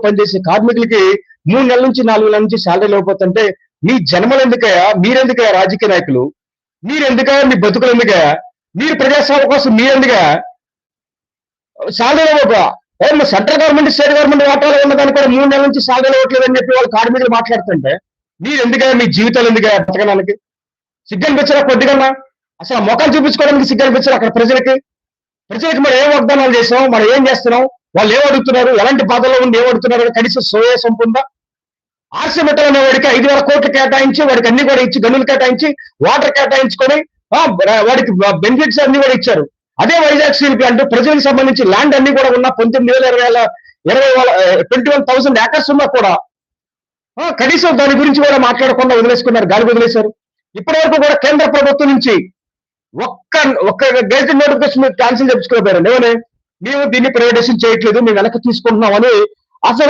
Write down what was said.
పనిచేసే కార్మికులకి 3 నెలల నుంచి 4 నెలల నుంచి శాలరీలు ఇవ్వకపోతుంటే మీ జన్మలు ఎందుకయ్యా? మీరెందుకయ్యా రాజకీయ నాయకులు? మీరెందుకయ్యా? మీ బతుకులు ఎందుకయ్యా? మీరు ప్రజాసేవ కోసం మీరెందుకయ్యా శాలరీలు ఇవ్వక? సెంట్రల్ గవర్నమెంట్ స్టేట్ గవర్నమెంట్ వాటాలో ఉన్నదాన్ని కూడా 3 నెలల నుంచి శాలరీలు ఇవ్వట్లేదని చెప్పి వాళ్ళు కార్మికులు మాట్లాడుతుంటే మీరు ఎందుకయ్యా? మీ జీవితాలు ఎందుకయ్యా బతకడానికి? సిగ్గనిపించరా కొద్దిగా? అసలు మొఖాలు చూపించుకోవడానికి సిగ్గనిపించరా అక్కడ ప్రజలకి మరి ఏం వాగ్దానాలు చేసాం? మనం ఏం చేస్తున్నాం? వాళ్ళు ఏం అడుగుతున్నారు? ఎలాంటి బాధల్లో ఉండి ఏం అడుగుతున్నారు? కనీసం సోయే సంపుందా? ఆర్సీమెటల్ అనే వాడికి 5,000 కోట్లు కేటాయించి వాడికి అన్ని కూడా ఇచ్చి గనులు కేటాయించి వాటర్ కేటాయించుకొని వాడికి బెనిఫిట్స్ అన్ని కూడా ఇచ్చారు. అదే వైజాగ్ స్టీల్ ప్లాంట్ ప్రజలకు సంబంధించి ల్యాండ్ అన్ని కూడా ఉన్న 21,000 ఏకర్స్ ఉన్నా కూడా కనీసం దాని గురించి కూడా మాట్లాడకుండా వదిలేసుకున్నారు, గాలి వదిలేశారు. ఇప్పటి వరకు కూడా కేంద్ర ప్రభుత్వం నుంచి ఒక్క గెజెట్ నోటిఫికేషన్ క్యాన్సిల్ చేయించుకోలేకపోయారు. ఏమని? మేము దీన్ని ప్రైవేటైజేషన్ చేయట్లేదు, మేము వెనక్కి తీసుకుంటున్నామని అసలు